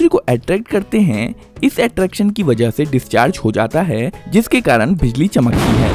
दूसरे को अट्रैक्ट करते हैं। इस अट्रैक्शन की वजह से डिस्चार्ज हो जाता है, जिसके कारण बिजली चमकती है।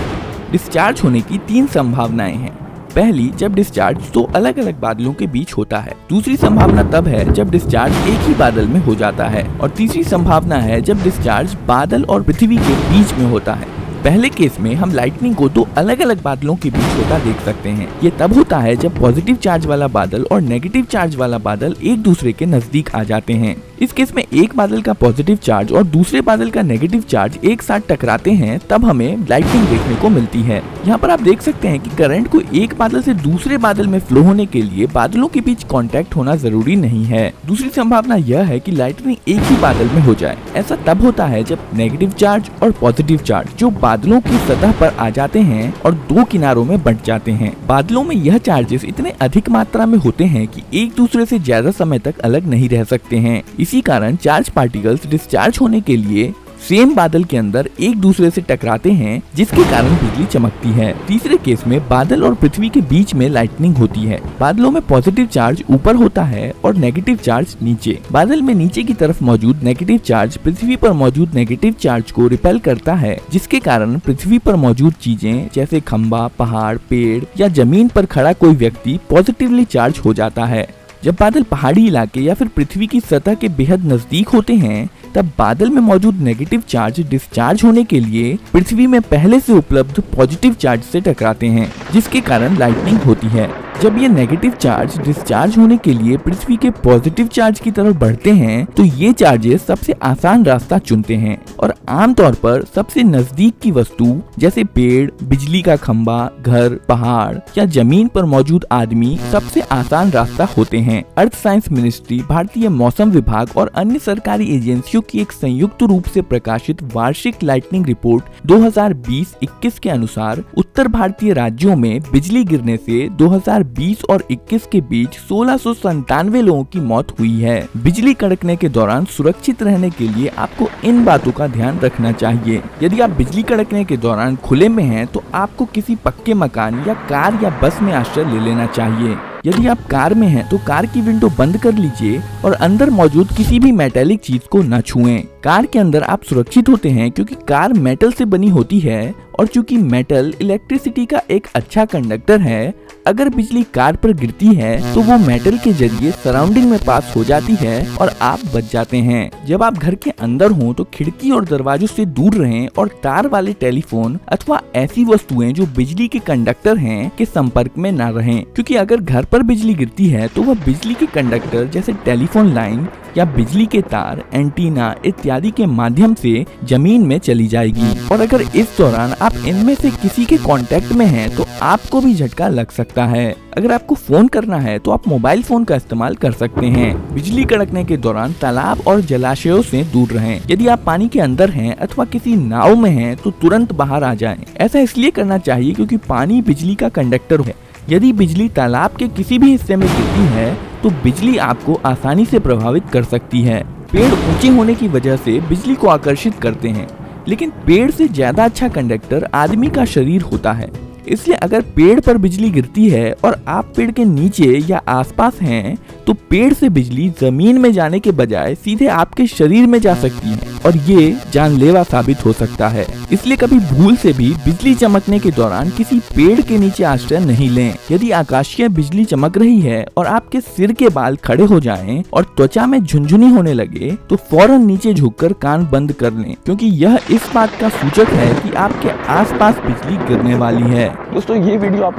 डिस्चार्ज होने की 3 संभावनाएं हैं। पहली, जब डिस्चार्ज 2 अलग अलग बादलों के बीच होता है। दूसरी संभावना तब है जब डिस्चार्ज एक ही बादल में हो जाता है, और तीसरी संभावना है जब डिस्चार्ज बादल और पृथ्वी के बीच में होता है। पहले केस में हम लाइटनिंग को 2 अलग अलग बादलों के बीच होता देख सकते हैं। ये तब होता है जब पॉजिटिव चार्ज वाला बादल और नेगेटिव चार्ज वाला बादल एक दूसरे के नजदीक आ जाते हैं। इस केस में एक बादल का पॉजिटिव चार्ज और दूसरे बादल का नेगेटिव चार्ज एक साथ टकराते हैं, तब हमें लाइटनिंग देखने को मिलती है। यहाँ पर आप देख सकते हैं कि करंट को एक बादल से दूसरे बादल में फ्लो होने के लिए बादलों के बीच कांटेक्ट होना जरूरी नहीं है। दूसरी संभावना यह है कि लाइटनिंग एक ही बादल में हो जाए। ऐसा तब होता है जब नेगेटिव चार्ज और पॉजिटिव चार्ज जो बादलों की सतह पर आ जाते हैं और 2 किनारों में बंट जाते हैं। बादलों में यह चार्जेस इतने अधिक मात्रा में होते हैं कि एक दूसरे से ज्यादा समय तक अलग नहीं रह सकते हैं। इसी कारण चार्ज पार्टिकल्स डिस्चार्ज होने के लिए सेम बादल के अंदर एक दूसरे से टकराते हैं, जिसके कारण बिजली चमकती है। तीसरे केस में बादल और पृथ्वी के बीच में लाइटनिंग होती है। बादलों में पॉजिटिव चार्ज ऊपर होता है और नेगेटिव चार्ज नीचे। बादल में नीचे की तरफ मौजूद नेगेटिव चार्ज पृथ्वी पर मौजूद नेगेटिव चार्ज को रिपेल करता है, जिसके कारण पृथ्वी पर मौजूद चीजें जैसे खंबा, पहाड़, पेड़ या जमीन पर खड़ा कोई व्यक्ति पॉजिटिवली चार्ज हो जाता है। जब बादल पहाड़ी इलाके या फिर पृथ्वी की सतह के बेहद नजदीक होते हैं, तब बादल में मौजूद नेगेटिव चार्ज डिस्चार्ज होने के लिए पृथ्वी में पहले से उपलब्ध पॉजिटिव चार्ज से टकराते हैं, जिसके कारण लाइटनिंग होती है। जब ये नेगेटिव चार्ज डिस्चार्ज होने के लिए पृथ्वी के पॉजिटिव चार्ज की तरफ बढ़ते हैं, तो ये चार्जेस सबसे आसान रास्ता चुनते हैं और आमतौर पर सबसे नजदीक की वस्तु जैसे पेड़, बिजली का खंबा, घर, पहाड़ या जमीन पर मौजूद आदमी सबसे आसान रास्ता होते हैं। अर्थ साइंस मिनिस्ट्री, भारतीय मौसम विभाग और अन्य सरकारी एजेंसियों की एक संयुक्त रूप से प्रकाशित वार्षिक लाइटनिंग रिपोर्ट 2020-21 के अनुसार उत्तर भारतीय राज्यों में बिजली गिरने से 2020 और 21 के बीच 1697 लोगों की मौत हुई है। बिजली कड़कने के दौरान सुरक्षित रहने के लिए आपको इन बातों का ध्यान रखना चाहिए। यदि आप बिजली कड़कने के दौरान खुले में हैं, तो आपको किसी पक्के मकान या कार या बस में आश्रय ले लेना चाहिए। यदि आप कार में हैं, तो कार की विंडो बंद कर लीजिए और अंदर मौजूद किसी भी मेटेलिक चीज को न छुएं। कार के अंदर आप सुरक्षित होते हैं क्योंकि कार मेटल से बनी होती है और चूंकि मेटल इलेक्ट्रिसिटी का एक अच्छा कंडक्टर है, अगर बिजली कार पर गिरती है तो वो मेटल के जरिए सराउंडिंग में पास हो जाती है और आप बच जाते हैं। जब आप घर के अंदर हों तो खिड़की और दरवाजों से दूर रहें और तार वाले टेलीफोन अथवा ऐसी वस्तुएं जो बिजली के कंडक्टर हैं के संपर्क में न रहें, क्योंकि अगर घर पर बिजली गिरती है तो वह बिजली के कंडक्टर जैसे टेलीफोन लाइन या बिजली के तार, एंटीना इत्यादि के माध्यम से जमीन में चली जाएगी और अगर इस दौरान आप इनमें से किसी के कांटेक्ट में हैं तो आपको भी झटका लग सकता है। अगर आपको फोन करना है तो आप मोबाइल फोन का इस्तेमाल कर सकते हैं। बिजली कड़कने के दौरान तालाब और जलाशयों से दूर रहें। यदि आप पानी के अंदर हैं अथवा किसी नाव में हैं तो तुरंत बाहर आ जाएं। ऐसा इसलिए करना चाहिए क्योंकि पानी बिजली का कंडक्टर है। यदि बिजली तालाब के किसी भी हिस्से में गिरती है तो बिजली आपको आसानी से प्रभावित कर सकती है। पेड़ ऊंचे होने की वजह से बिजली को आकर्षित करते हैं, लेकिन पेड़ से ज्यादा अच्छा कंडक्टर आदमी का शरीर होता है। इसलिए अगर पेड़ पर बिजली गिरती है और आप पेड़ के नीचे या आसपास हैं, तो पेड़ से बिजली जमीन में जाने के बजाय सीधे आपके शरीर में जा सकती है और ये जानलेवा साबित हो सकता है। इसलिए कभी भूल से भी बिजली चमकने के दौरान किसी पेड़ के नीचे आश्रय नहीं लें। यदि आकाशीय बिजली चमक रही है और आपके सिर के बाल खड़े हो जाएं और त्वचा में झुनझुनी होने लगे, तो फौरन नीचे झुककर कान बंद कर लें, क्योंकि यह इस बात का सूचक है कि आपके आसपास बिजली गिरने वाली है। दोस्तों, ये वीडियो आप